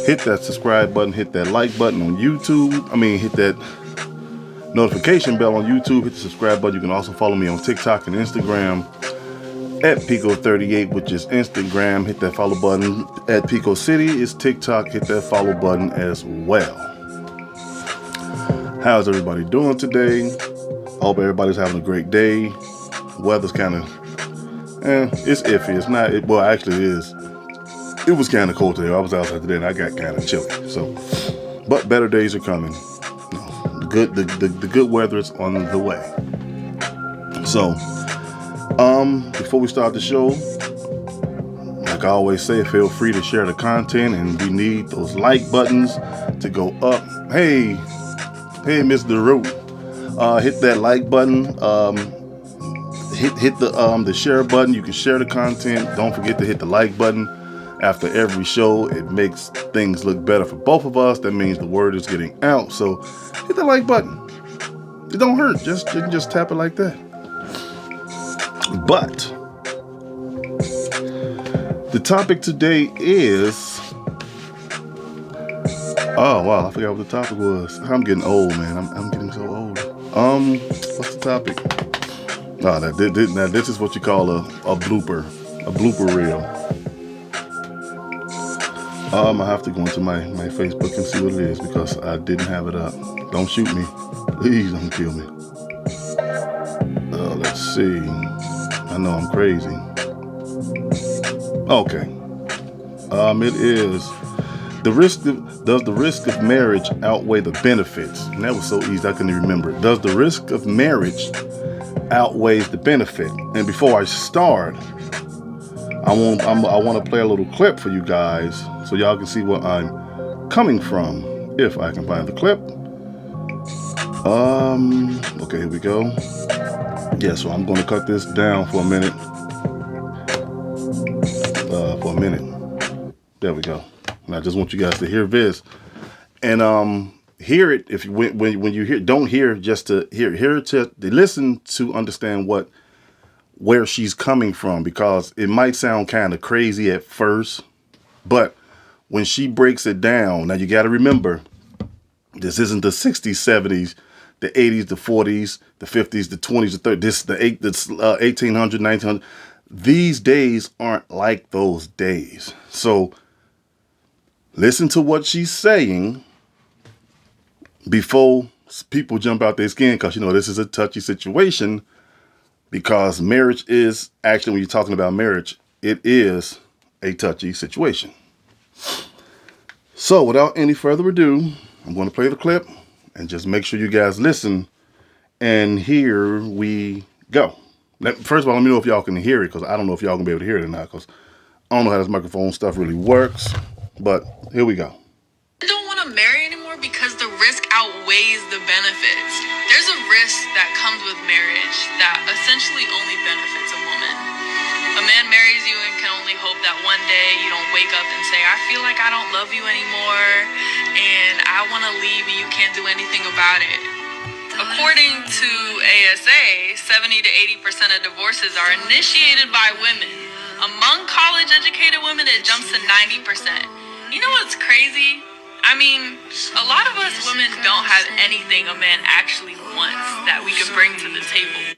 hit that subscribe button, hit that like button on YouTube. Hit that notification bell on YouTube, hit the subscribe button. You can also follow me on TikTok and Instagram at Pico38, which is Instagram. Hit that follow button. At Pico City is TikTok. Hit that follow button as well. How's everybody doing today? I hope everybody's having a great day. Weather's kind of, it's iffy. It's not, well, actually it is. It was kind of cold today. I was outside today and I got kind of chilly. So, but better days are coming. The good weather is on the way. So, before we start the show, like I always say, feel free to share the content, and we need those like buttons to go up. Hey, Mr. Root, hit that like button. Hit the share button. You can share the content. Don't forget to hit the like button after every show. It makes things look better for both of us. That means the word is getting out. So hit the like button. It don't hurt. Just tap it like that. But the topic today is, oh wow, I forgot what the topic was. I'm getting old, man. I'm getting so old. What's the topic? Oh, now this is what you call a blooper reel. I have to go into my Facebook and see what it is because I didn't have it up. Don't shoot me. Please don't kill me. Let's see. I know I'm crazy. Okay. It is does the risk of marriage outweigh the benefits? And that was so easy I couldn't even remember it. Does the risk of marriage outweighs the benefit? And before I start, I want to play a little clip for you guys so y'all can see where I'm coming from, if I can find the clip. Okay, here we go. Yeah, so I'm going to cut this down for a minute. There we go. And I just want you guys to hear this, and hear it. If you when you hear, don't hear just to hear to listen to understand where she's coming from, because it might sound kind of crazy at first, but when she breaks it down, now you got to remember, this isn't the 60s, 70s, the 80s, the 40s, the 50s, the 20s, the 30s. This the 1800, 1900. These days aren't like those days. So listen to what she's saying before people jump out their skin, because this is a touchy situation. Because marriage is actually, when you're talking about marriage, it is a touchy situation. So without any further ado, I'm going to play the clip and just make sure you guys listen. And here we go. First of all, let me know if y'all can hear it, because I don't know if y'all can be able to hear it or not, because I don't know how this microphone stuff really works. But here we go. I don't want to marry anymore because the risk outweighs the benefits. There's a risk that comes with marriage that essentially only benefits a woman. A man marries you and can only hope that one day you don't wake up and say, I feel like I don't love you anymore and I want to leave and you can't do anything about it. According to ASA, 70 to 80% of divorces are initiated by women. Among college-educated women, it jumps to 90%. You know what's crazy? A lot of us women don't have anything a man actually wants that we can bring to the table.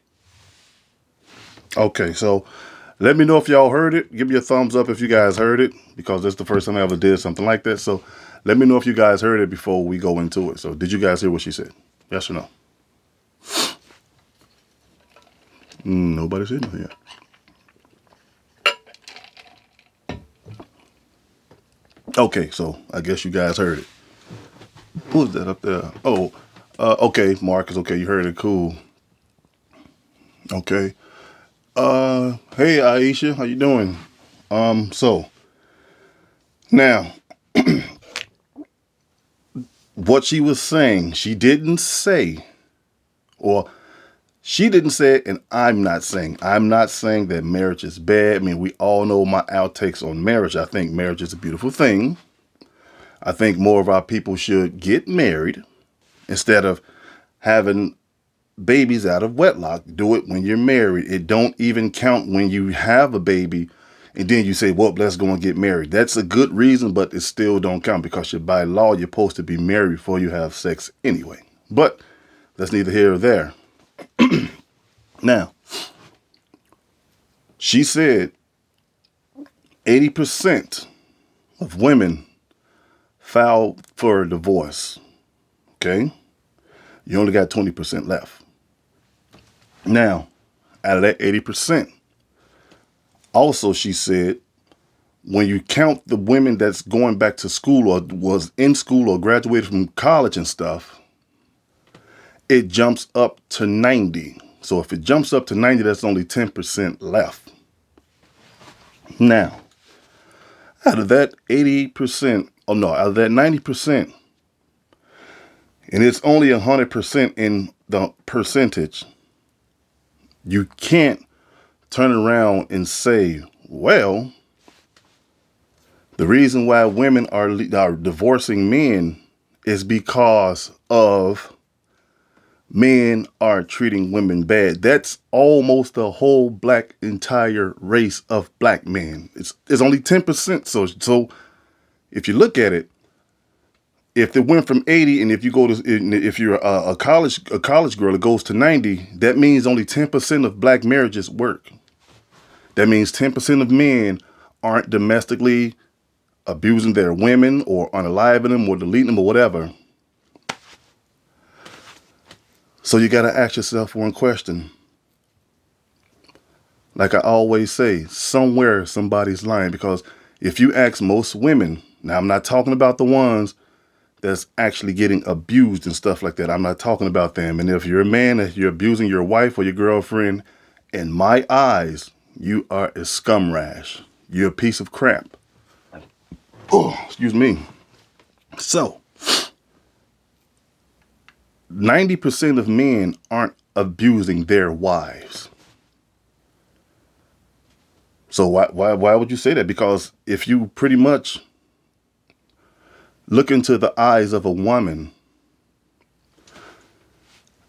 Okay, so let me know if y'all heard it. Give me a thumbs up if you guys heard it, because that's the first time I ever did something like that. So let me know if you guys heard it before we go into it. So did you guys hear what she said? Yes or no? Nobody said nothing yet. Okay, so I guess you guys heard it. Who was that up there? Oh, okay, Marcus. Okay, you heard it. Cool. Okay. Hey, Aisha, how you doing? So now, what she was saying, she didn't say, or she didn't say it, and I'm not saying that marriage is bad. We all know my outtakes on marriage. I think marriage is a beautiful thing. I think more of our people should get married instead of having babies out of wedlock. Do it when you're married. It don't even count when you have a baby And then you say, well, let's go and get married. That's a good reason, but it still don't count because by law, you're supposed to be married before you have sex anyway. But that's neither here or there. Now, she said 80% of women file for a divorce. Okay? You only got 20% left. Now, out of that 80%, also she said, when you count the women that's going back to school or was in school or graduated from college and stuff, it jumps up to 90. So if it jumps up to 90, that's only 10% left. Now, out of that 80%, out of that 90%, and it's only 100% in the percentage, you can't turn around and say, well, the reason why women are divorcing men is because of men are treating women bad. That's almost the whole entire race of black men. It's only 10%. So if you look at it, if it went from 80, and if you're a college girl, it goes to 90, that means only 10% of black marriages work. That means 10% of men aren't domestically abusing their women or unaliving them or deleting them or whatever. So you got to ask yourself one question. Like I always say, somewhere somebody's lying, because if you ask most women, now I'm not talking about the ones that's actually getting abused and stuff like that. I'm not talking about them. And if you're a man, if you're abusing your wife or your girlfriend, in my eyes, you are a scum rash. You're a piece of crap. Oh, excuse me. So, 90% of men aren't abusing their wives. So why would you say that? Because if you pretty much look into the eyes of a woman,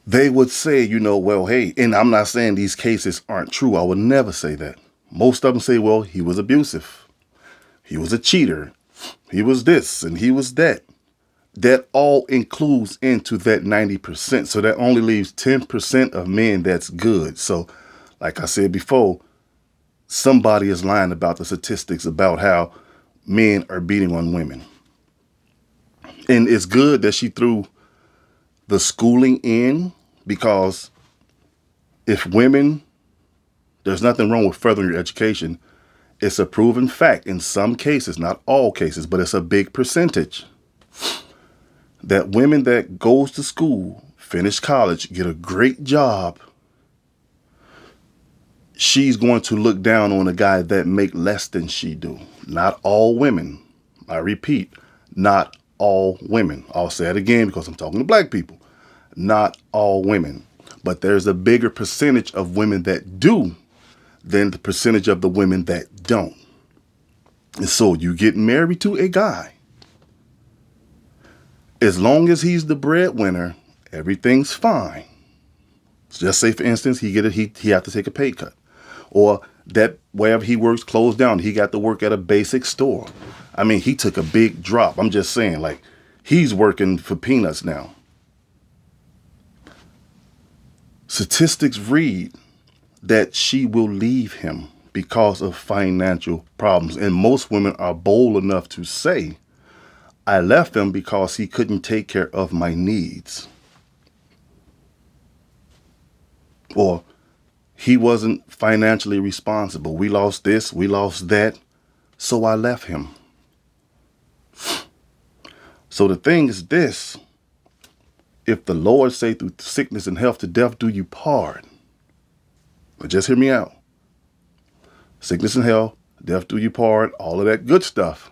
they would say, well, hey, and I'm not saying these cases aren't true. I would never say that. Most of them say, well, he was abusive. He was a cheater. He was this and he was that. That all includes into that 90%. So that only leaves 10% of men that's good. So like I said before, somebody is lying about the statistics about how men are beating on women. And it's good that she threw the schooling in, because if women, there's nothing wrong with furthering your education. It's a proven fact in some cases, not all cases, but it's a big percentage, that women that goes to school, finish college, get a great job, she's going to look down on a guy that make less than she do. Not all women. I repeat, not all women. I'll say it again because I'm talking to black people. Not all women. But there's a bigger percentage of women that do than the percentage of the women that don't. And so you get married to a guy. As long as he's the breadwinner, everything's fine. Just say, for instance, he have to take a pay cut. Or that wherever he works closed down, he got to work at a basic store. I mean, he took a big drop. I'm just saying, like, he's working for peanuts now. Statistics read that she will leave him because of financial problems. And most women are bold enough to say, I left him because he couldn't take care of my needs. Or he wasn't financially responsible. We lost this, we lost that, so I left him. So the thing is this: if the Lord say through sickness and health to death do you part, but just hear me out. Sickness and health, death do you part, all of that good stuff.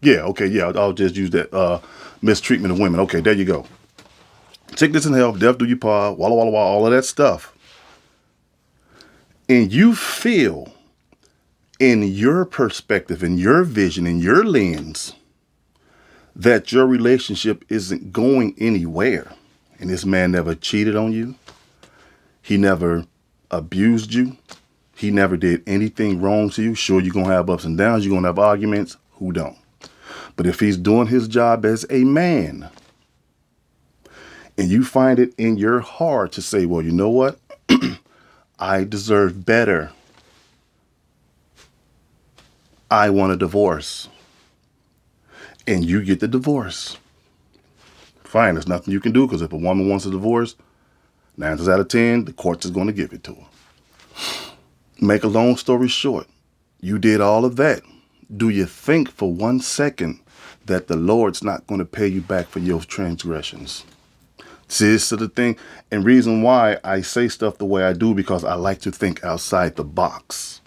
Yeah, okay, yeah, I'll just use that mistreatment of women. Okay, there you go. Sickness and health, death do you part, walla walla walla, all of that stuff. And you feel, in your perspective, in your vision, in your lens, that your relationship isn't going anywhere, and this man never cheated on you, He never abused you. He never did anything wrong to you. Sure, you're going to have ups and downs. You're going to have arguments. Who don't? But if he's doing his job as a man, and you find it in your heart to say, well, you know what? I deserve better. I want a divorce. And you get the divorce. Fine, there's nothing you can do, because if a woman wants a divorce, 9 times out of 10, the courts is going to give it to her. Make a long story short, you did all of that. Do you think for 1 second that the Lord's not going to pay you back for your transgressions? See, this is the thing, and reason why I say stuff the way I do, because I like to think outside the box.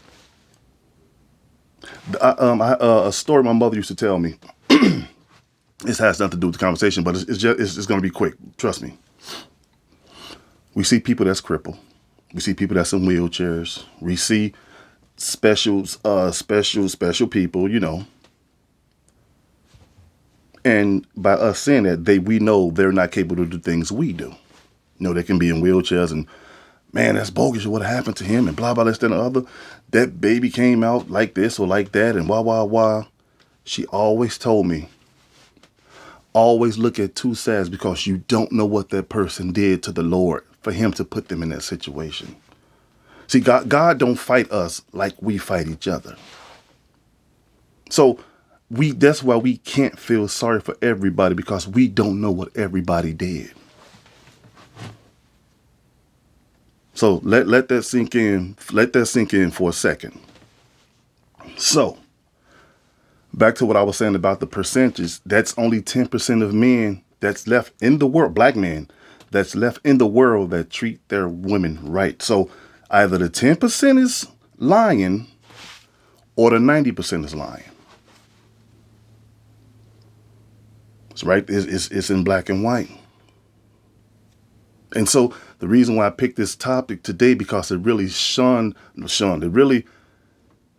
A story my mother used to tell me. This has nothing to do with the conversation, but it's going to be quick. Trust me. We see people that's crippled. We see people that's in wheelchairs. We see special people, you know. And by us saying that, we know they're not capable to do things we do. You know, they can be in wheelchairs and, man, that's bogus. What happened to him? And blah, blah, this, that, and the other. That baby came out like this or like that and wah. She always told me, always look at two sides, because you don't know what that person did to the Lord for him to put them in that situation. See, God don't fight us like we fight each other. So that's why we can't feel sorry for everybody, because we don't know what everybody did. So let that sink in. Let that sink in for a second. So back to what I was saying about the percentages. That's only 10% of men that's left in the world, black men, that's left in the world that treat their women right. So either the 10% is lying or the 90% is lying. It's right. It's in black and white. And so the reason why I picked this topic today, because it really it really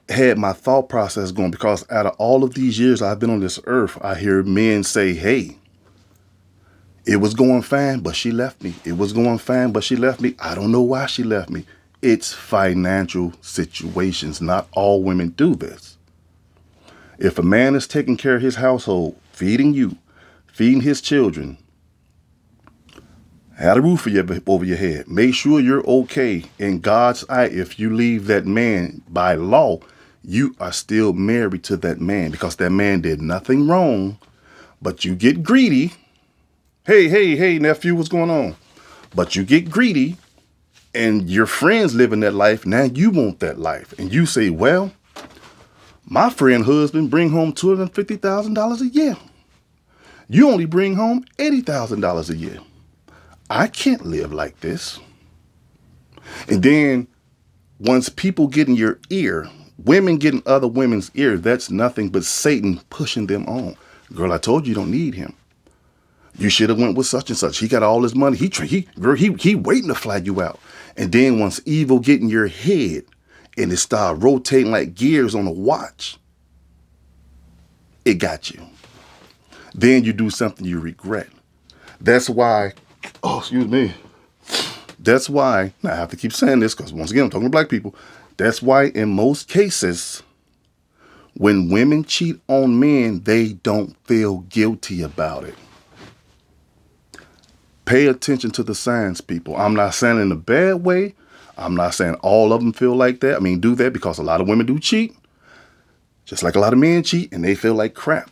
had my thought process going, because out of all of these years I've been on this earth, I hear men say, hey, it was going fine, but she left me. It was going fine, but she left me. I don't know why she left me. It's financial situations. Not all women do this. If a man is taking care of his household, feeding you, feeding his children, had a roof over your head, make sure you're okay in God's eye. If you leave that man, by law, you are still married to that man, because that man did nothing wrong, but you get greedy. Hey, nephew, what's going on? But you get greedy, and your friends living that life. Now you want that life. And you say, well, my friend husband bring home $250,000 a year. You only bring home $80,000 a year. I can't live like this. And then once people get in your ear, women get in other women's ear, that's nothing but Satan pushing them on. Girl, I told you don't need him. You should have went with such and such. He got all his money. He waiting to fly you out. And then once evil get in your head and it start rotating like gears on a watch, it got you. Then you do something you regret. That's why, that's why, now I have to keep saying this, because once again, I'm talking to black people. That's why in most cases, when women cheat on men, they don't feel guilty about it. Pay attention to the signs, people. I'm not saying in a bad way. I'm not saying all of them feel like that. I mean, do that, because a lot of women do cheat, just like a lot of men cheat, and they feel like crap.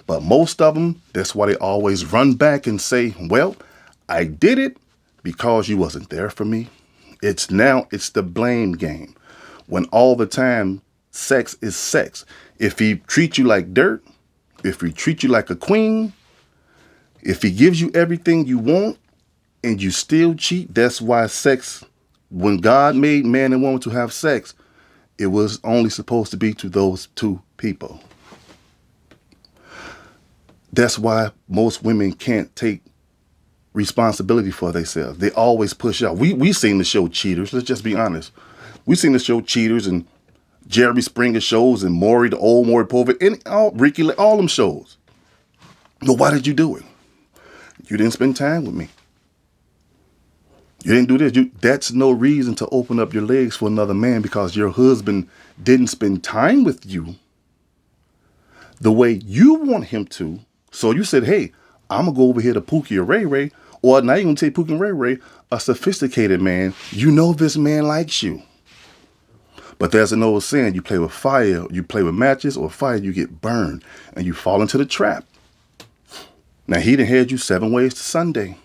But most of them, that's why they always run back and say, well, I did it because you wasn't there for me. It's the blame game. When all the time sex is sex. If he treats you like dirt, if he treats you like a queen, if he gives you everything you want and you still cheat, that's why sex, when God made man and woman to have sex, it was only supposed to be to those two people. That's why most women can't take responsibility for themselves. They always push out. We seen the show Cheaters. Let's just be honest. We seen the show Cheaters and Jerry Springer shows and Maury, the old Maury Povich, and Ricky, all them shows. But why did you do it? You didn't spend time with me. You didn't do this. That's no reason to open up your legs for another man because your husband didn't spend time with you the way you want him to. So you said, hey, I'm going to go over here to Pookie or Ray Ray, or not even say Pookie and Ray Ray, a sophisticated man. You know this man likes you. But there's an old saying, you play with fire, you play with matches, or fire, you get burned, and you fall into the trap. Now, he done had you 7 ways to Sunday.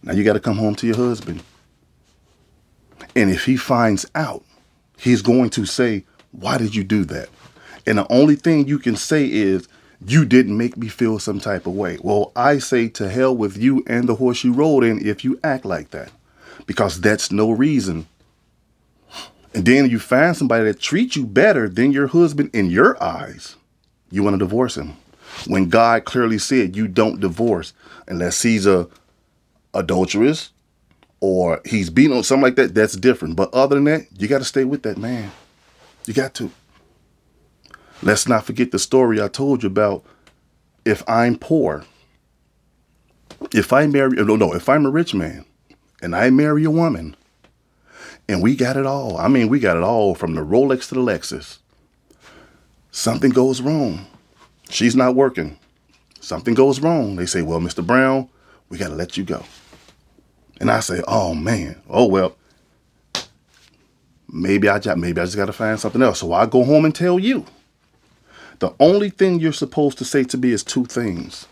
Now, you got to come home to your husband. And if he finds out, he's going to say, why did you do that? And the only thing you can say is, you didn't make me feel some type of way. Well, I say to hell with you and the horse you rode in if you act like that. Because that's no reason. And then you find somebody that treats you better than your husband in your eyes. You want to divorce him. When God clearly said you don't divorce unless he's a adulterous or he's beating on something like that, that's different. But other than that, you got to stay with that man. You got to. Let's not forget the story I told you about if I'm poor. If I'm a rich man and I marry a woman and we got it all. I mean, we got it all from the Rolex to the Lexus. Something goes wrong. She's not working. Something goes wrong. They say, well, Mr. Brown, we got to let you go. And I say, oh, man. Oh, well, maybe I just got to find something else. So I go home and tell you. The only thing you're supposed to say to me is 2 things.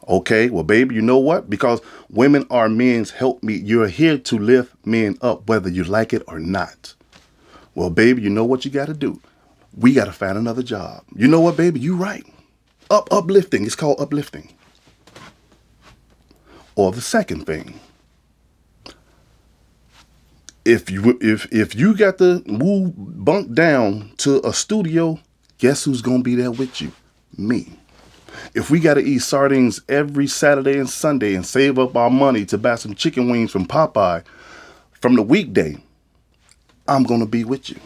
Okay, well, baby, you know what? Because women are men's helpmeet. You're here to lift men up, whether you like it or not. Well, baby, you know what you got to do? We got to find another job. You know what, baby? You right. Uplifting. It's called uplifting. Or the second thing. If you got to move bunk down to a studio, guess who's going to be there with you? Me. If we got to eat sardines every Saturday and Sunday and save up our money to buy some chicken wings from Popeye from the weekday, I'm going to be with you.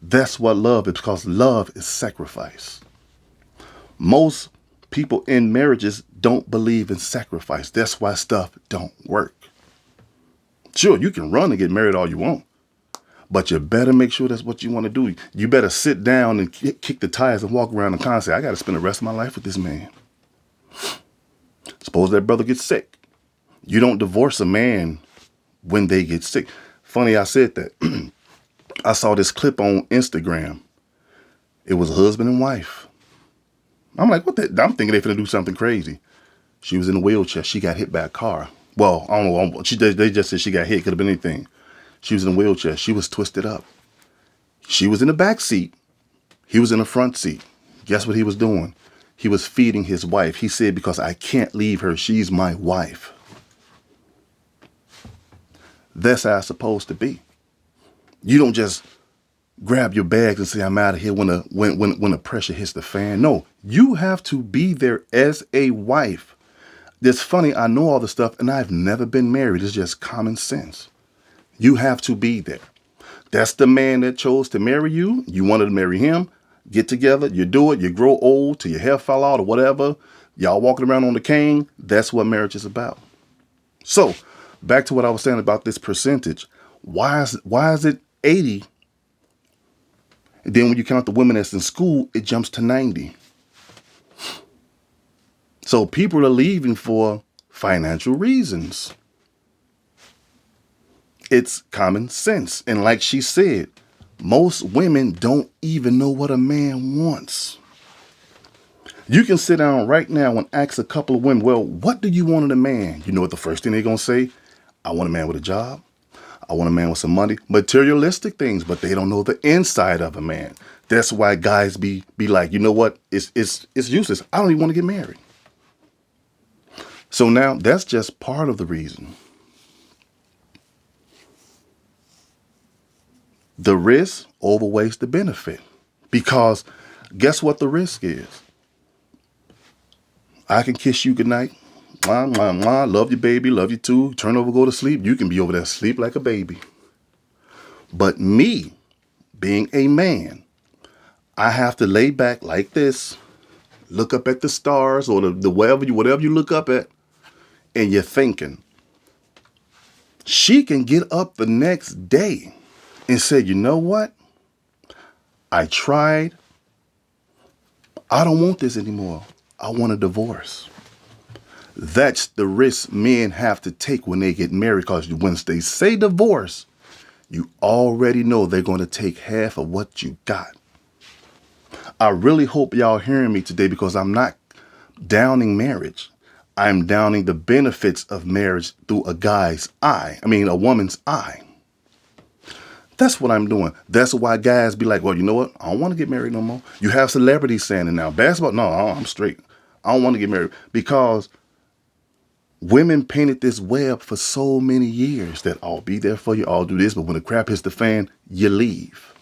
That's what love is, because love is sacrifice. Most people in marriages don't believe in sacrifice. That's why stuff don't work. Sure, you can run and get married all you want, but you better make sure that's what you want to do. You better sit down and kick the tires and walk around the car and say, I got to spend the rest of my life with this man. Suppose that brother gets sick. You don't divorce a man when they get sick. Funny I said that. I saw this clip on Instagram. It was a husband and wife. I'm like, what the? I'm thinking they're finna do something crazy. She was in a wheelchair. She got hit by a car. Well, I don't know. They just said she got hit. Could have been anything. She was in a wheelchair. She was twisted up. She was in the back seat. He was in the front seat. Guess what he was doing? He was feeding his wife. He said, because I can't leave her. She's my wife. That's how it's supposed to be. You don't just grab your bags and say, I'm out of here when the pressure hits the fan. No, you have to be there as a wife. It's funny, I know all the stuff and I've never been married. It's just common sense. You have to be there. That's the man that chose to marry you. You wanted to marry him. Get together. You do it. You grow old till your hair fall out or whatever. Y'all walking around on the cane. That's what marriage is about. So back to what I was saying about this percentage. Why is it 80? And then when you count the women that's in school, it jumps to 90. So people are leaving for financial reasons. It's common sense. And like she said, most women don't even know what a man wants. You can sit down right now and ask a couple of women, well, what do you want in a man? You know what the first thing they're going to say? I want a man with a job. I want a man with some money, materialistic things, but they don't know the inside of a man. That's why guys be like, you know what? It's useless. I don't even want to get married. So now that's just part of the reason. The risk overweighs the benefit, because guess what the risk is? I can kiss you goodnight. Mwah, mwah, mwah. Love you, baby. Love you too. Turn over, go to sleep. You can be over there asleep like a baby. But me, being a man, I have to lay back like this, look up at the stars or the whatever you look up at, and you're thinking, She can get up the next day and say, you know what? I tried. I don't want this anymore. I want a divorce. That's the risk men have to take when they get married, because once they say divorce, you already know they're going to take half of what you got. I really hope y'all hearing me today, because I'm not downing marriage. I'm downing the benefits of marriage through a woman's eye. That's what I'm doing. That's why guys be like, well, you know what? I don't want to get married no more. You have celebrities saying it now. Basketball, no, I'm straight. I don't want to get married, because women painted this web for so many years that I'll be there for you, I'll do this, but when the crap hits the fan, you leave.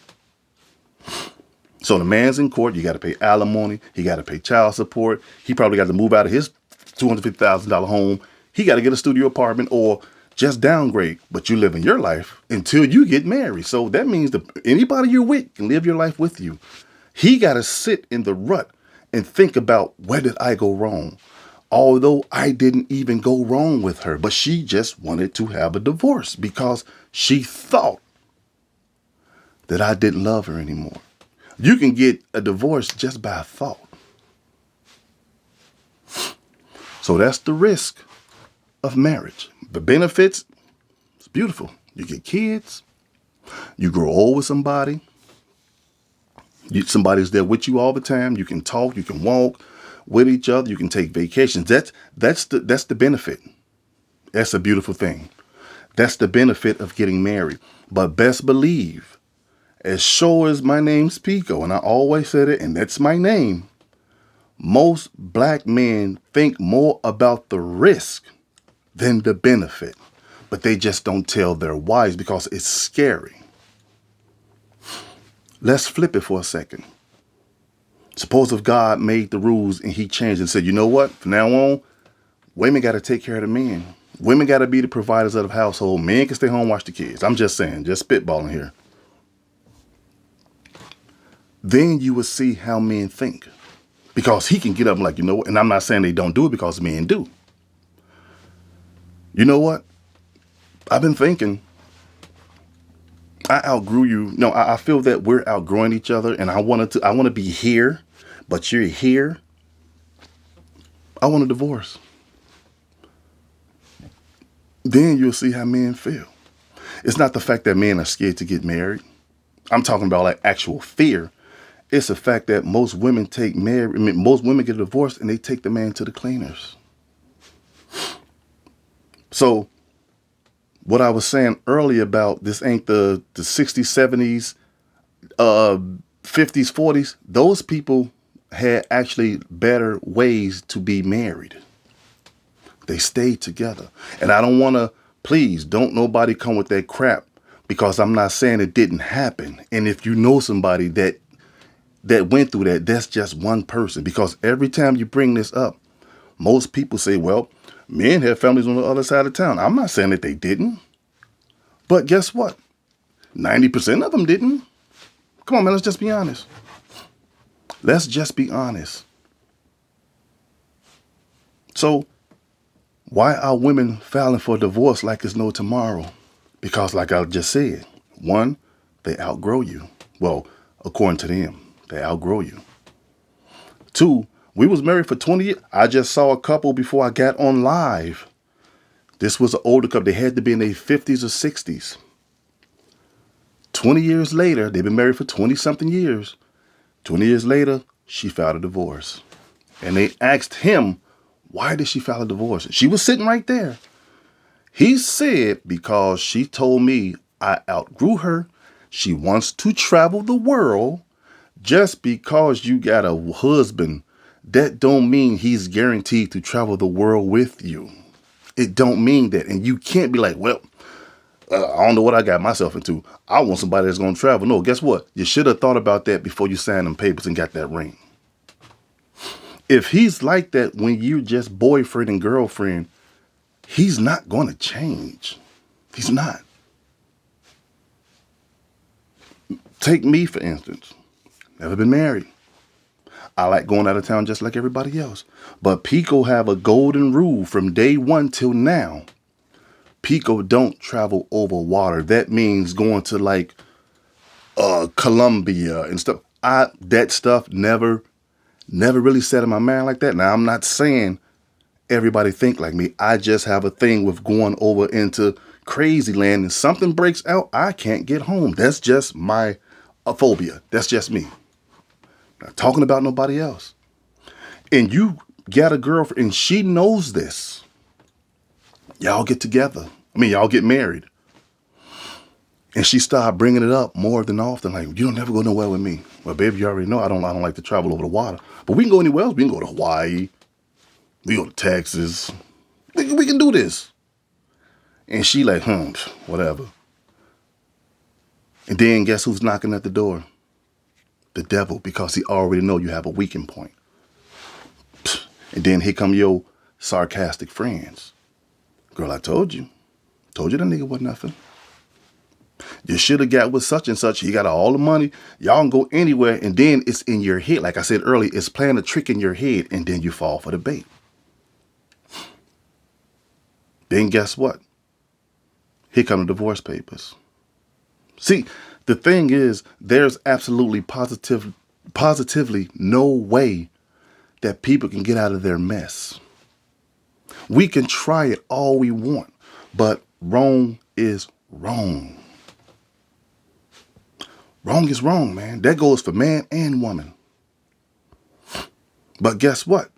So the man's in court, you got to pay alimony, he got to pay child support, he probably got to move out of his $250,000 home, he got to get a studio apartment or just downgrade, but you live in your life until you get married. So that means that anybody you're with can live your life with you. He got to sit in the rut and think about, where did I go wrong? Although I didn't even go wrong with her, but she just wanted to have a divorce because she thought that I didn't love her anymore. You can get a divorce just by a thought. So that's the risk of marriage. The benefits, it's beautiful. You get kids, you grow old with somebody, somebody's there with you all the time. You can talk, you can walk with each other, you can take vacations. That's the benefit. That's a beautiful thing. That's the benefit of getting married. But best believe, as sure as my name's Pico, and I always said it, and that's my name, most black men think more about the risk than the benefit. But they just don't tell their wives because it's scary. Let's flip it for a second. Suppose if God made the rules and he changed and said, you know what, from now on, women got to take care of the men. Women got to be the providers of the household. Men can stay home, watch the kids. I'm just saying, just spitballing here. Then you would see how men think. Because he can get up and like, you know what, and I'm not saying they don't do it, because men do. You know what? I've been thinking, I outgrew you. No, I feel that we're outgrowing each other, and I want to be here, but you're here. I want a divorce. Then you'll see how men feel. It's not the fact that men are scared to get married. I'm talking about like actual fear. It's the fact that most women most women get divorced and they take the man to the cleaners. So what I was saying earlier about this ain't the 60s, 70s, 50s, 40s. Those people had actually better ways to be married. They stayed together. And I don't want to, please don't nobody come with that crap, because I'm not saying it didn't happen. And if you know somebody that went through that, that's just one person. Because every time you bring this up, most people say, well, men have families on the other side of town. I'm not saying that they didn't. But guess what? 90% of them didn't. Come on, man, let's just be honest. Let's just be honest. So why are women filing for divorce like there's no tomorrow? Because like I just said, one, they outgrow you. Well, according to them, they outgrow you. Two, we was married for 20 years. I just saw a couple before I got on live. This was an older couple. They had to be in their 50s or 60s. 20 years later, they've been married for 20-something years. 20 years later, she filed a divorce. And they asked him, why did she file a divorce? She was sitting right there. He said, because she told me I outgrew her. She wants to travel the world. Just because you got a husband, that don't mean he's guaranteed to travel the world with you. It don't mean that. And you can't be like, well, I don't know what I got myself into. I want somebody that's going to travel. No, guess what? You should have thought about that before you signed them papers and got that ring. If he's like that when you're just boyfriend and girlfriend, he's not going to change. He's not. Take me, for instance. Never been married. I like going out of town just like everybody else. But Pico have a golden rule from day one till now. Pico don't travel over water. That means going to like Colombia and stuff. That stuff never really set in my mind like that. Now I'm not saying everybody think like me. I just have a thing with going over into crazy land and something breaks out, I can't get home. That's just my phobia. That's just me. Not talking about nobody else. And you got a girlfriend and she knows this. Y'all get together. I mean, y'all get married. And she started bringing it up more than often. Like, you don't never go nowhere with me. Well, baby, you already know I don't like to travel over the water. But we can go anywhere else. We can go to Hawaii. We go to Texas. We can do this. And she like, whatever. And then guess who's knocking at the door? The devil, because he already know you have a weakening point. And then here come your sarcastic friends. Girl, I told you. Told you that nigga wasn't nothing. You should have got with such and such. He got all the money. Y'all can go anywhere. And then it's in your head. Like I said earlier, it's playing a trick in your head. And then you fall for the bait. Then guess what? Here come the divorce papers. See, the thing is, there's absolutely positively no way that people can get out of their mess. We can try it all we want, but wrong is wrong. Wrong is wrong, man. That goes for man and woman. But guess what?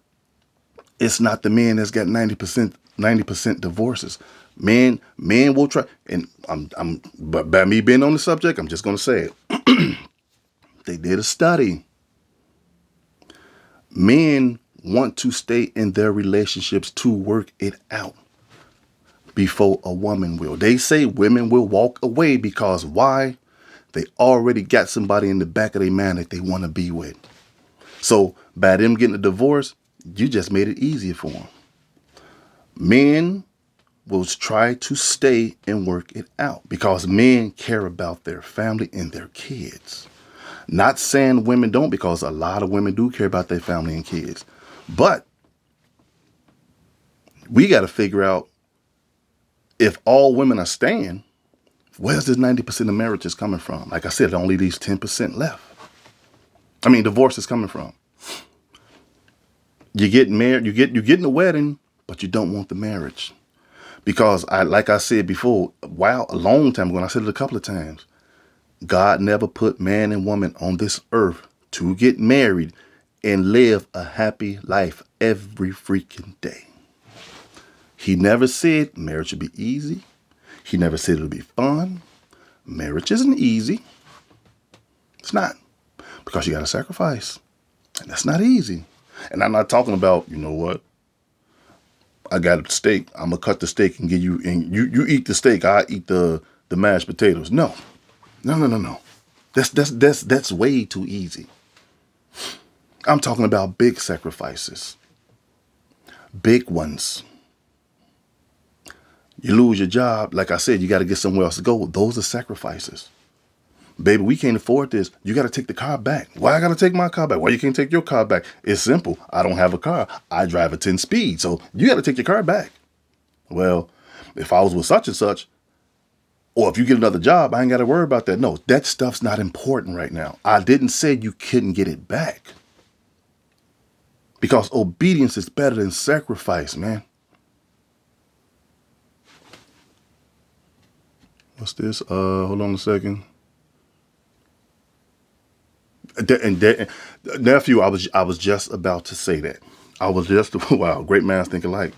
It's not the man that's got 90% divorces. Men will try, and but by me being on the subject, I'm just gonna say it. They did a study. Men want to stay in their relationships to work it out before a woman will. They say women will walk away because why? They already got somebody in the back of their mind that they want to be with. So by them getting a divorce, you just made it easier for them. Men will try to stay and work it out because men care about their family and their kids. Not saying women don't, because a lot of women do care about their family and kids. But we got to figure out, if all women are staying, where's this 90% of marriages coming from? Like I said, only these 10% left. I mean, divorce is coming from. You get married, you get in the wedding, but you don't want the marriage. Because like I said before, a long time ago, and I said it a couple of times, God never put man and woman on this earth to get married and live a happy life every freaking day. He never said marriage should be easy. He never said it'll be fun. Marriage isn't easy. It's not. Because you got to sacrifice. And that's not easy. And I'm not talking about, you know what? I got a steak. I'm going to cut the steak and give you, and you eat the steak. I eat the mashed potatoes. No. That's way too easy. I'm talking about big sacrifices. Big ones. You lose your job. Like I said, you got to get somewhere else to go. Those are sacrifices. Baby, we can't afford this. You got to take the car back. Why I got to take my car back? Why you can't take your car back? It's simple. I don't have a car. I drive a 10 speed. So you got to take your car back. Well, if I was with such and such, or if you get another job, I ain't got to worry about that. No, that stuff's not important right now. I didn't say you couldn't get it back. Because obedience is better than sacrifice, man. What's this? Hold on a second. Nephew, I was just about to say that. I was just, wow, great minds think alike.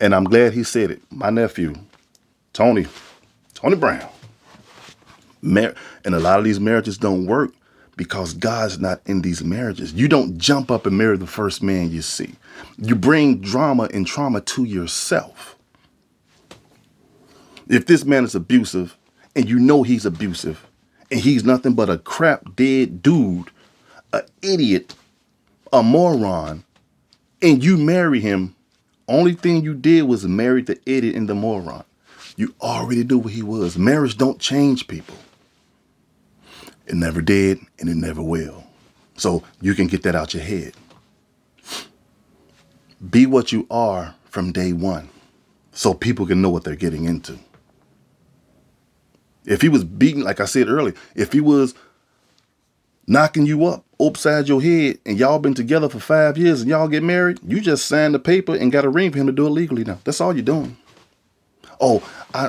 And I'm glad he said it. My nephew, Tony Brown. And a lot of these marriages don't work because God's not in these marriages. You don't jump up and marry the first man you see. You bring drama and trauma to yourself. If this man is abusive and you know he's abusive and he's nothing but a crap dead dude, an idiot, a moron, and you marry him, only thing you did was marry the idiot and the moron. You already knew what he was. Marriage don't change people. It never did and it never will. So you can get that out your head. Be what you are from day one. so people can know what they're getting into. If he was beating, like I said earlier, if he was knocking you up upside your head and y'all been together for 5 years and y'all get married, you just signed the paper and got a ring for him to do it legally now. That's all you're doing. Oh,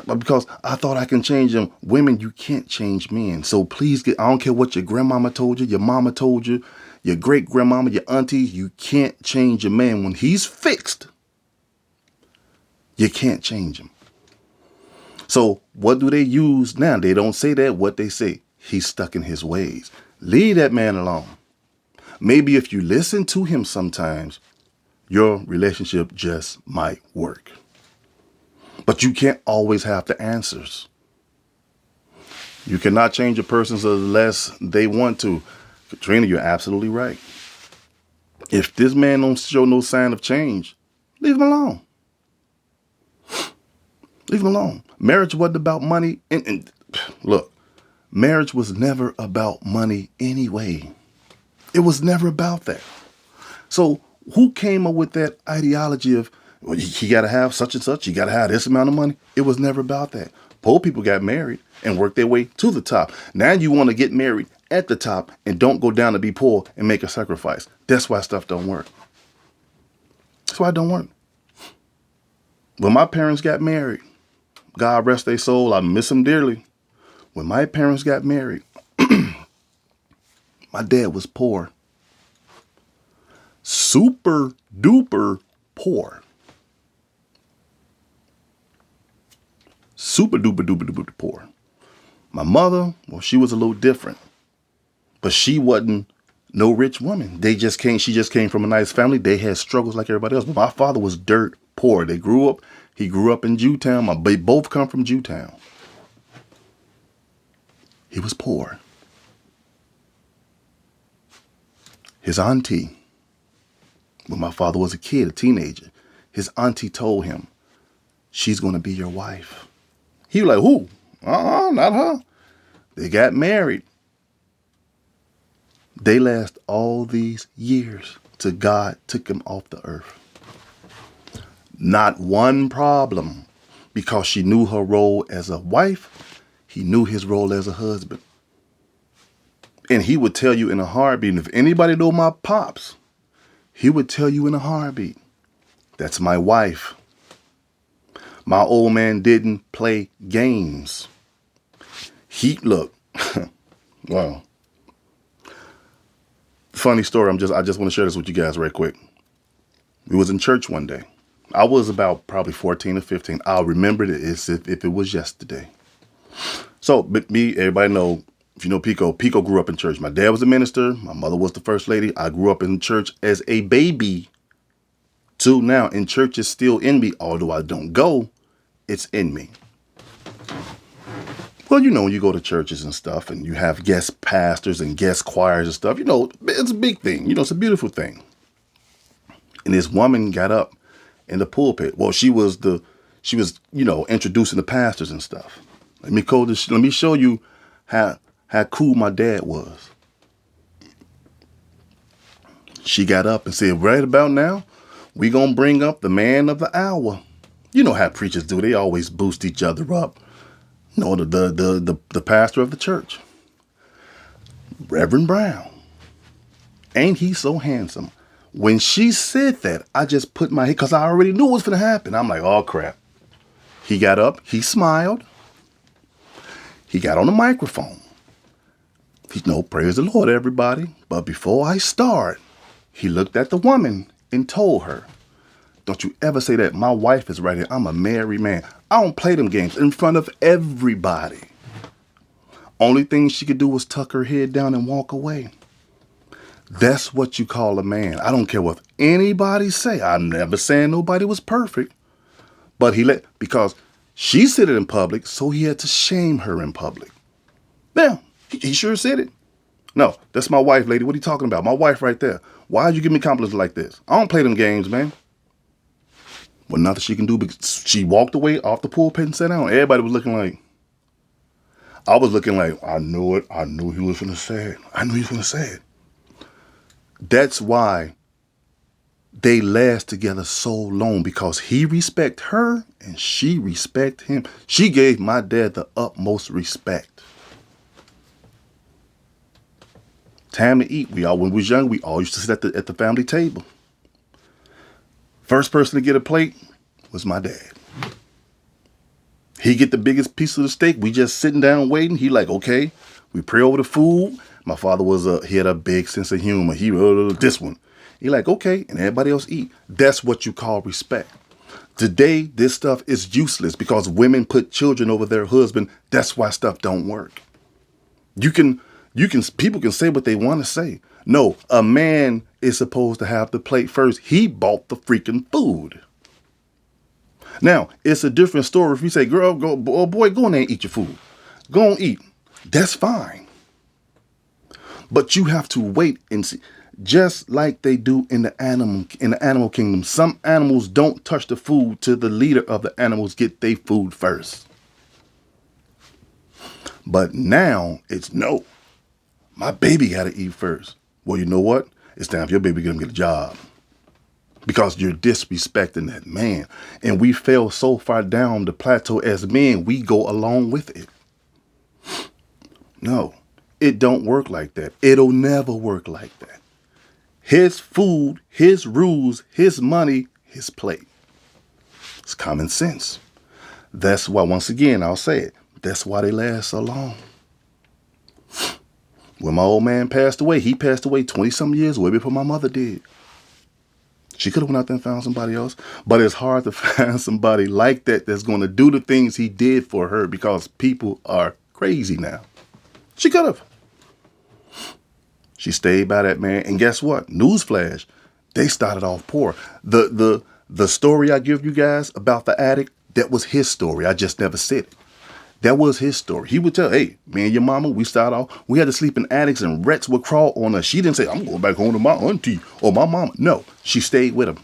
because I thought I can change them. Women, you can't change men. So please I don't care what your grandmama told you, your mama told you, your great grandmama, your aunties, you can't change a man. When he's fixed, you can't change him. So what do they use now? They don't say that. What they say, he's stuck in his ways. Leave that man alone. Maybe if you listen to him sometimes, your relationship just might work. But you can't always have the answers. You cannot change a person unless they want to. Katrina, you're absolutely right. If this man don't show no sign of change, leave him alone. Leave him alone. Marriage wasn't about money. And look, marriage was never about money anyway. It was never about that. So who came up with that ideology of, well, you got to have such and such, you got to have this amount of money? It was never about that. Poor people got married and worked their way to the top. Now you want to get married at the top and don't go down to be poor and make a sacrifice. That's why stuff don't work. That's why it don't work. When my parents got married, God rest their soul, I miss them dearly. When my parents got married, my dad was poor. Super duper poor. Super duper duper duper poor. My mother, well, she was a little different. But she wasn't no rich woman. She just came from a nice family. They had struggles like everybody else. But my father was dirt poor. He grew up in Jewtown. They both come from Jewtown. He was poor. His auntie, when my father was a kid, a teenager, his auntie told him, she's going to be your wife. He was like, who? Not her. They got married. They last all these years till God took him off the earth. Not one problem, because she knew her role as a wife. He knew his role as a husband. And he would tell you in a heartbeat. And if anybody know my pops, he would tell you in a heartbeat, that's my wife. My old man didn't play games. Look, wow. Funny story. I just want to share this with you guys right quick. We was in church one day. I was about probably 14 or 15. I'll remember it as if it was yesterday. So, but everybody know, if you know Pico grew up in church. My dad was a minister. My mother was the first lady. I grew up in church as a baby. Till now, and church is still in me. Although I don't go, it's in me. Well, when you go to churches and stuff and you have guest pastors and guest choirs and stuff, it's a big thing. It's a beautiful thing. And this woman got up in the pulpit. Well, she was introducing the pastors and stuff. Let me show you how cool my dad was. She got up and said, right about now, we gonna bring up the man of the hour. You know how preachers do. They always boost each other up. The pastor of the church, Reverend Brown. Ain't he so handsome? When she said that, I just put my head, because I already knew what was going to happen. I'm like, oh, crap. He got up. He smiled. He got on the microphone. Praise the Lord, everybody. But before I start, he looked at the woman and told her, don't you ever say that. My wife is right here. I'm a married man. I don't play them games in front of everybody. Only thing she could do was tuck her head down and walk away. That's what you call a man. I don't care what anybody say. I'm never saying nobody was perfect. But because she said it in public, so he had to shame her in public. Yeah, he sure said it. No, that's my wife, lady. What are you talking about? My wife right there. Why'd you give me compliments like this? I don't play them games, man. Well, nothing she can do, because she walked away off the pulpit and sat down. Everybody was looking like, I was looking like, I knew it. I knew he was going to say it. I knew he was going to say it. That's why they last together so long because he respect her and she respect him. She gave my dad the utmost respect. Time to eat. When we was young, we all used to sit at the family table. First person to get a plate was my dad. He get the biggest piece of the steak. We just sitting down waiting. He like, okay, we pray over the food. My father he had a big sense of humor. He this one. He like, okay, and everybody else eat. That's what you call respect. Today, this stuff is useless because women put children over their husband. That's why stuff don't work. People can say what they want to say. No, a man is supposed to have the plate first. He bought the freaking food. Now, it's a different story if you say, girl, boy, go in there and eat your food. Go and eat. That's fine. But you have to wait and see. Just like they do in the animal kingdom. Some animals don't touch the food till the leader of the animals get their food first. But now it's no. My baby got to eat first. Well, you know what? It's time for your baby to get a job. Because you're disrespecting that man. And we fell so far down the plateau as men, we go along with it. No, it don't work like that. It'll never work like that. His food, his rules, his money, his plate. It's common sense. That's why, once again, I'll say it. That's why they last so long. When my old man passed away, he passed away 20-some years way before my mother did. She could have went out there and found somebody else. But it's hard to find somebody like that that's going to do the things he did for her because people are crazy now. She could have. She stayed by that man. And guess what? Newsflash. They started off poor. The story I give you guys about the addict, that was his story. I just never said it. That was his story. He would tell, hey, me and your mama, we started off, we had to sleep in attics and rats would crawl on us. She didn't say, I'm going back home to my auntie or my mama. No, she stayed with him.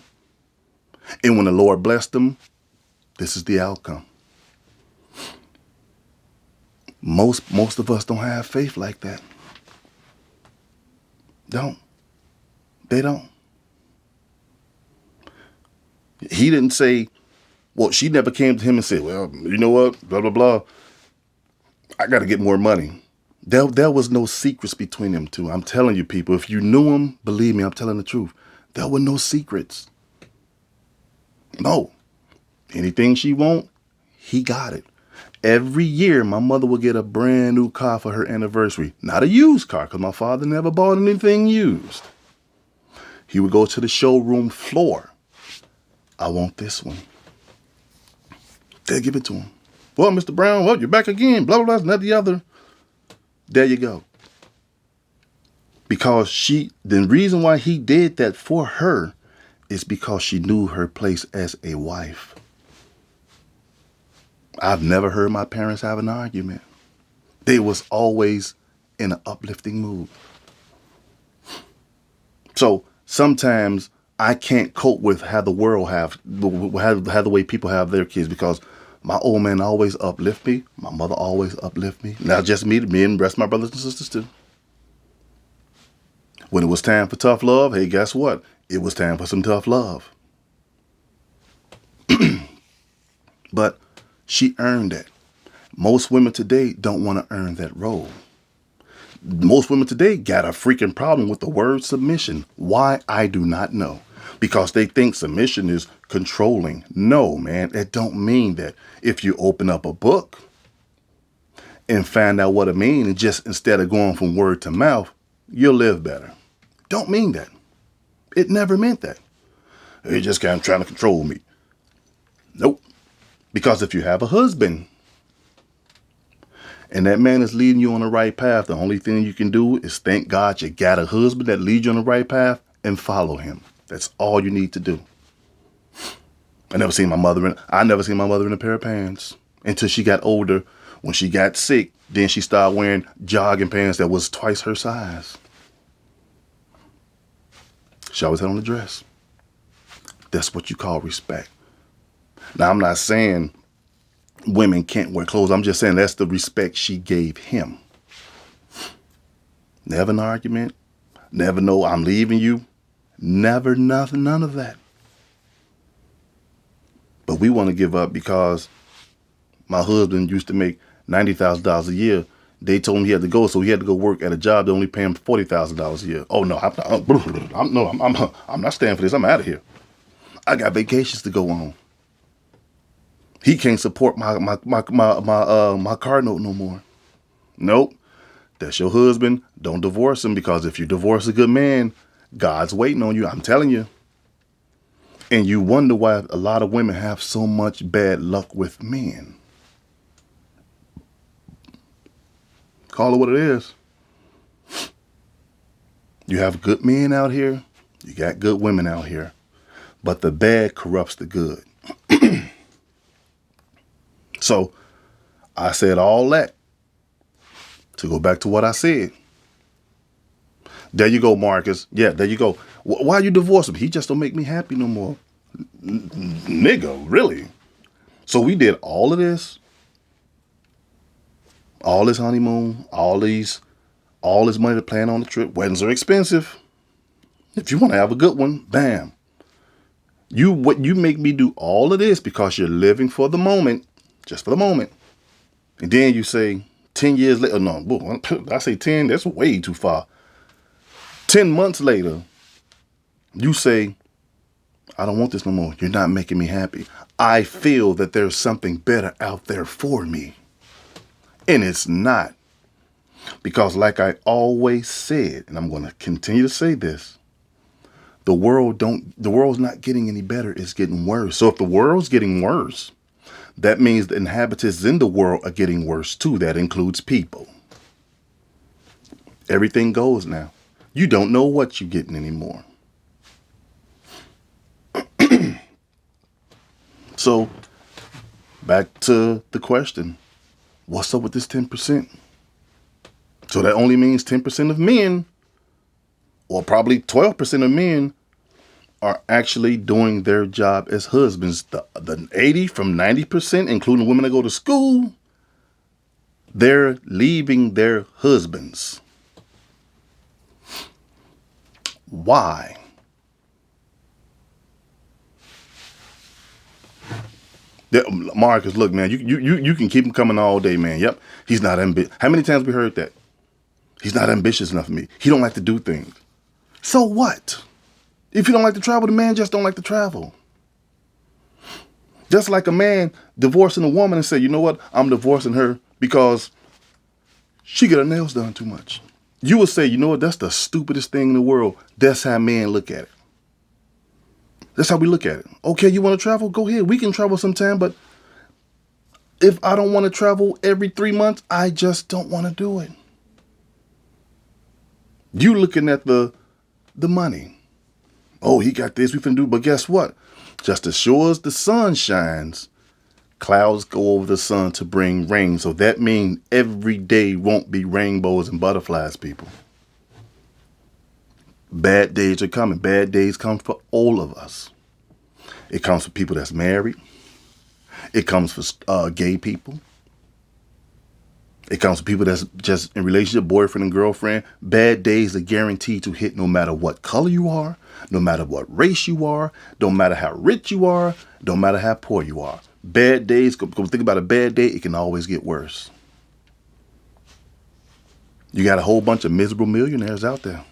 And when the Lord blessed him, this is the outcome. Most of us don't have faith like that. They don't. He didn't say, well, she never came to him and said, well, you know what, blah, blah, blah. I got to get more money. There was no secrets between them two. I'm telling you, people, if you knew him, believe me, I'm telling the truth. There were no secrets. No. Anything she want, he got it. Every year, my mother would get a brand new car for her anniversary. Not a used car, because my father never bought anything used. He would go to the showroom floor. I want this one. They'll give it to him. Well, Mr. Brown, well, you're back again. Blah, blah, blah, not the other. There you go. Because the reason why he did that for her is because she knew her place as a wife. I've never heard my parents have an argument. They was always in an uplifting mood. So sometimes I can't cope with how the world how the way people have their kids because my old man always uplift me. My mother always uplift me. Not just me and the rest of my brothers and sisters too. When it was time for tough love, hey, guess what? It was time for some tough love. But she earned that. Most women today don't want to earn that role. Most women today got a freaking problem with the word submission. Why? I do not know. Because they think submission is controlling. No, man, it don't mean that. If you open up a book and find out what it means, and just instead of going from word to mouth, you'll live better. Don't mean that. It never meant that. They just kind of trying to control me. Nope. Because if you have a husband and that man is leading you on the right path, the only thing you can do is thank God you got a husband that leads you on the right path and follow him. That's all you need to do. I never seen my mother in a pair of pants until she got older. When she got sick, then she started wearing jogging pants that was twice her size. She always had on a dress. That's what you call respect. Now, I'm not saying women can't wear clothes. I'm just saying that's the respect she gave him. Never an argument. Never know I'm leaving you. Never, nothing, none of that. But we want to give up because my husband used to make $90,000 a year. They told him he had to go, so he had to go work at a job that only pay him $40,000 a year. Oh no, I'm not staying for this. I'm out of here. I got vacations to go on. He can't support my car note no more. Nope. That's your husband. Don't divorce him, because if you divorce a good man, God's waiting on you. I'm telling you. And you wonder why a lot of women have so much bad luck with men. Call it what it is. You have good men out here. You got good women out here. But the bad corrupts the good. So I said all that to go back to what I said. There you go, Marcus. Yeah, there you go. Why you divorce him? He just don't make me happy no more. Nigga, really? So we did all of this. All this honeymoon, all this money to plan on the trip. Weddings are expensive. If you want to have a good one, bam. You make me do all of this because you're living for the moment, just for the moment. And then you say 10 years later, no, I say 10, that's way too far. 10 months later, you say, I don't want this no more. You're not making me happy. I feel that there's something better out there for me. And it's not. Because like I always said, and I'm going to continue to say this, the world's not getting any better. It's getting worse. So if the world's getting worse, that means the inhabitants in the world are getting worse too. That includes people. Everything goes now. You don't know what you're getting anymore. So back to the question. What's up with this 10%? So that only means 10% of men, or probably 12% of men, are actually doing their job as husbands. The 80 from 90%, including women that go to school, they're leaving their husbands. Why? Marcus, look, man, you can keep him coming all day, man. Yep, he's not ambitious. How many times we heard that? He's not ambitious enough for me. He don't like to do things. So what? If you don't like to travel, the man just don't like to travel. Just like a man divorcing a woman and say, you know what? I'm divorcing her because she get her nails done too much. You would say, you know what? That's the stupidest thing in the world. That's how men look at it. That's how we look at it. Okay, you want to travel? Go ahead. We can travel sometime, but if I don't want to travel every 3 months, I just don't want to do it. You looking at the money. Oh, he got this, we finna do. But guess what? Just as sure as the sun shines, clouds go over the sun to bring rain. So that means every day won't be rainbows and butterflies, people. Bad days are coming. Bad days come for all of us. It comes for people that's married. It comes for gay people. It comes for people that's just in relationship, boyfriend and girlfriend. Bad days are guaranteed to hit no matter what color you are, no matter what race you are, don't matter how rich you are, don't matter how poor you are. Bad days, go think about a bad day, it can always get worse. You got a whole bunch of miserable millionaires out there.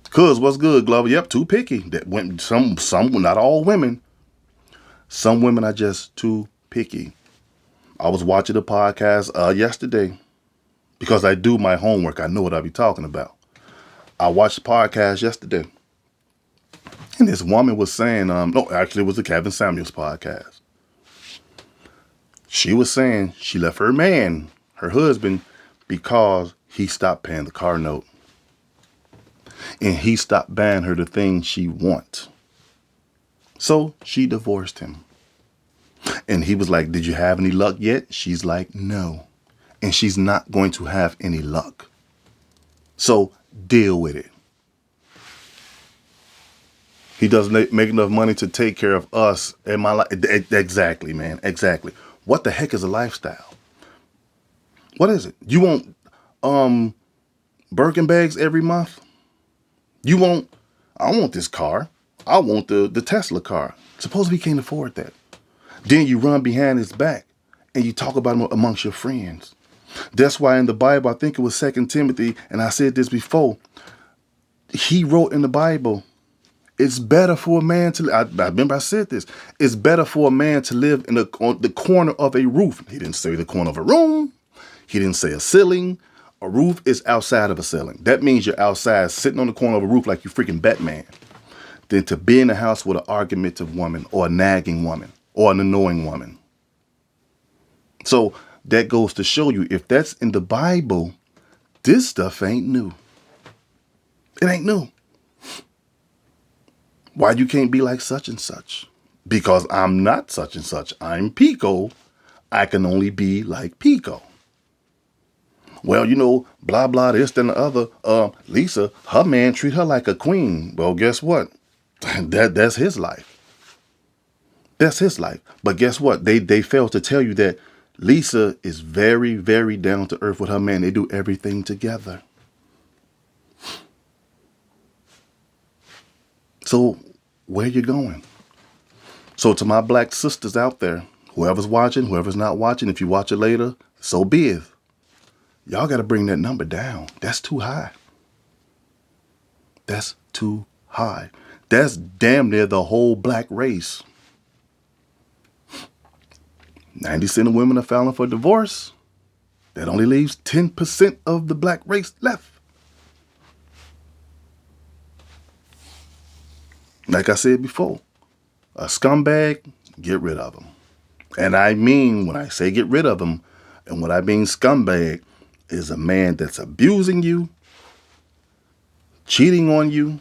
Cuz, what's good, Glover? Yep, too picky. That went some, not all women. Some women are just too picky. I was watching a podcast yesterday because I do my homework. I know what I be talking about. I watched the podcast yesterday, and this woman was saying, no, actually it was the Kevin Samuels podcast. She was saying she left her man, her husband, because he stopped paying the car note. And he stopped buying her the things she wants. So she divorced him. And he was like, did you have any luck yet? She's like, no. And she's not going to have any luck. So deal with it. He doesn't make enough money to take care of us and my life. Exactly, man. Exactly. What the heck is a lifestyle? What is it? You want Birkin bags every month? You want, I don't want this car. I want the Tesla car. Suppose we can't afford that. Then you run behind his back and you talk about him amongst your friends. That's why in the Bible, I think it was 2 Timothy, and I said this before, he wrote in the Bible, it's better for a man to, I remember I said this, it's better for a man to live on the corner of a roof. He didn't say the corner of a room. He didn't say a ceiling. A roof is outside of a ceiling. That means you're outside sitting on the corner of a roof like you freaking Batman. Than to be in a house with an argumentative woman or a nagging woman or an annoying woman. So that goes to show you, if that's in the Bible, this stuff ain't new. It ain't new. Why you can't be like such and such? Because I'm not such and such. I'm Pico. I can only be like Pico. Well, blah, blah, this, then the other. Lisa, her man treat her like a queen. Well, guess what? That's his life. That's his life. But guess what? They failed to tell you that Lisa is very, very down to earth with her man. They do everything together. So where you going? So to my black sisters out there, whoever's watching, whoever's not watching, if you watch it later, so be it. Y'all got to bring that number down. That's too high. That's too high. That's damn near the whole black race. 90% of women are filing for divorce. That only leaves 10% of the black race left. Like I said before, a scumbag, get rid of him. And I mean, when I say get rid of him, and what I mean scumbag, is a man that's abusing you, cheating on you,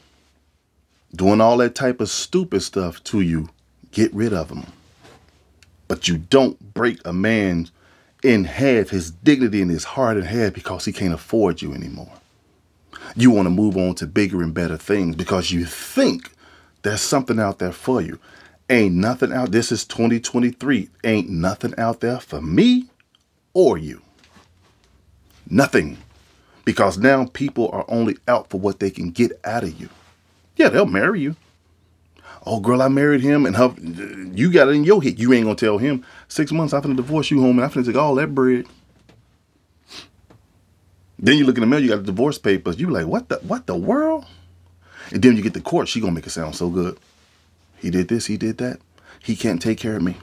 doing all that type of stupid stuff to you. Get rid of him. But you don't break a man in half, his dignity and his heart in half, because he can't afford you anymore. You want to move on to bigger and better things because you think there's something out there for you. Ain't nothing out. This is 2023. Ain't nothing out there for me or you. Nothing. Because now people are only out for what they can get out of you. Yeah, they'll marry you. Oh, girl, I married him, and you got it in your head. You ain't going to tell him, 6 months, I'm going to divorce you, home, and I'm going to take all that bread. Then you look in the mail, you got the divorce papers. You like, what the world? And then you get to court, she going to make it sound so good. He did this, he did that. He can't take care of me.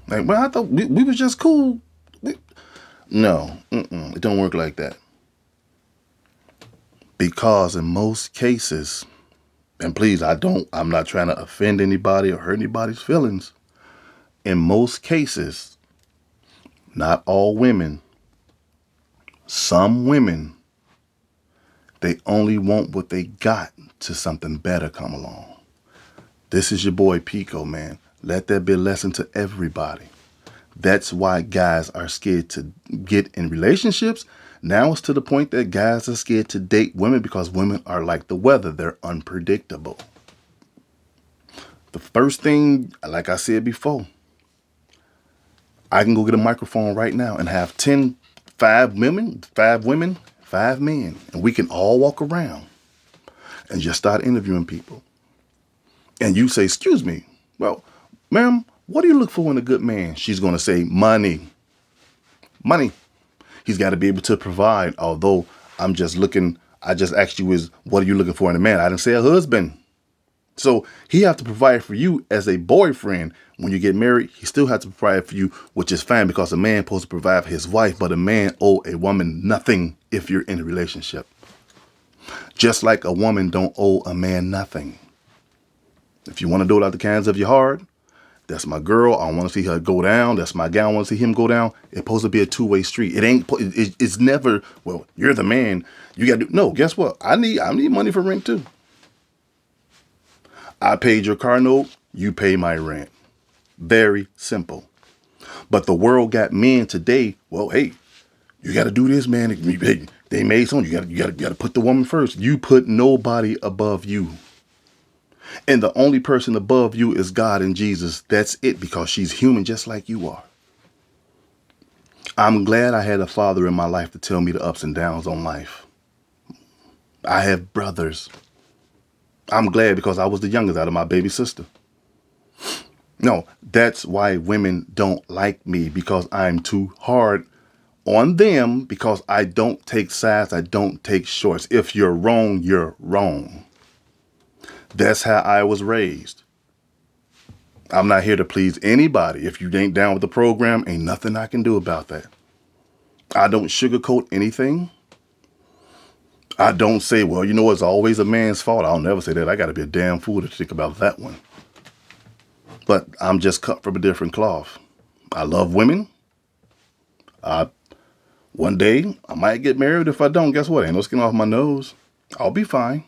Like, well, I thought we was just cool. No, it don't work like that. Because in most cases, and please, I'm not trying to offend anybody or hurt anybody's feelings. In most cases, not all women, some women, they only want what they got till something better come along. This is your boy Pico, man. Let that be a lesson to everybody. That's why guys are scared to get in relationships. Now it's to the point that guys are scared to date women because women are like the weather. They're unpredictable. The first thing, like I said before, I can go get a microphone right now and have 5 women, 5 men, and we can all walk around and just start interviewing people. And you say, excuse me, well, ma'am, what do you look for in a good man? She's going to say money. Money. He's got to be able to provide. Although I just asked you what are you looking for in a man? I didn't say a husband. So he have to provide for you as a boyfriend. When you get married, he still has to provide for you, which is fine because a man supposed to provide for his wife, but a man owe a woman nothing if you're in a relationship. Just like a woman don't owe a man nothing. If you want to do it out the kindness of your heart, that's my girl. I want to see her go down. That's my guy. I want to see him go down. It's supposed to be a two-way street. It's never, well, you're the man. You got to do. No, guess what? I need money for rent too. I paid your car note. You pay my rent. Very simple. But the world got men today. Well, hey, you got to do this, man. They made something. You got to put the woman first. You put nobody above you. And the only person above you is God and Jesus. That's it, because she's human just like you are. I'm glad I had a father in my life to tell me the ups and downs on life. I have brothers. I'm glad because I was the youngest out of my baby sister. No, that's why women don't like me, because I'm too hard on them, because I don't take sides. I don't take shorts. If you're wrong, you're wrong. That's how I was raised. I'm not here to please anybody. If you ain't down with the program, ain't nothing I can do about that. I don't sugarcoat anything. I don't say, well, you know, it's always a man's fault. I'll never say that. I got to be a damn fool to think about that one. But I'm just cut from a different cloth. I love women. One day, I might get married. If I don't, guess what? Ain't no skin off my nose. I'll be fine.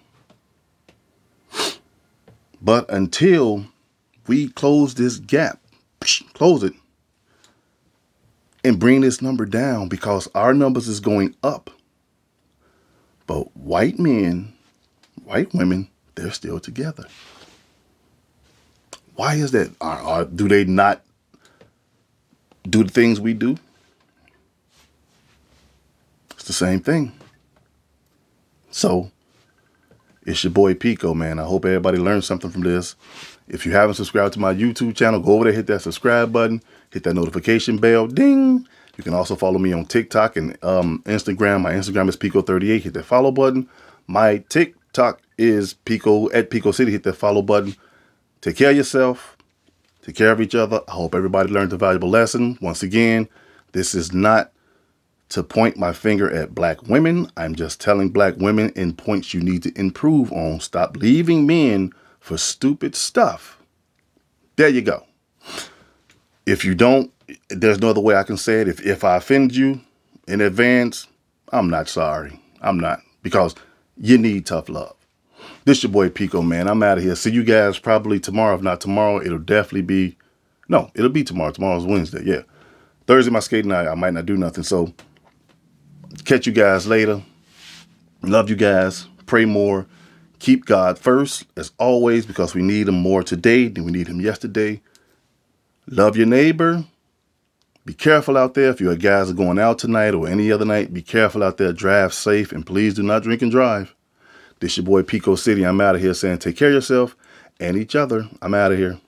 But until we close this gap, close it, and bring this number down, because our numbers is going up. But white men, white women, they're still together. Why is that? Do they not do the things we do? It's the same thing. So, it's your boy Pico, man. I hope everybody learned something from this. If you haven't subscribed to my YouTube channel, go over there, hit that subscribe button, hit that notification bell, ding. You can also follow me on TikTok and Instagram. My Instagram is Pico38. Hit that follow button. My TikTok is Pico at Pico City. Hit that follow button. Take care of yourself. Take care of each other. I hope everybody learned a valuable lesson. Once again, this is not to point my finger at black women. I'm just telling black women in points you need to improve on. Stop leaving men for stupid stuff. There you go. If you don't, there's no other way I can say it. If I offend you in advance, I'm not sorry. I'm not, because you need tough love. This your boy Pico, man. I'm out of here. See you guys probably tomorrow. If not tomorrow, it'll definitely be, no, it'll be tomorrow. Tomorrow's Wednesday. Yeah. Thursday, my skating night. I might not do nothing. So catch you guys later. Love you guys. Pray more. Keep God first, as always, because we need him more today than we need him yesterday. Love your neighbor. Be careful out there. If you guys are going out tonight or any other night, be careful out there. Drive safe, and please do not drink and drive. This your boy Pico City. I'm out of here saying take care of yourself and each other. I'm out of here.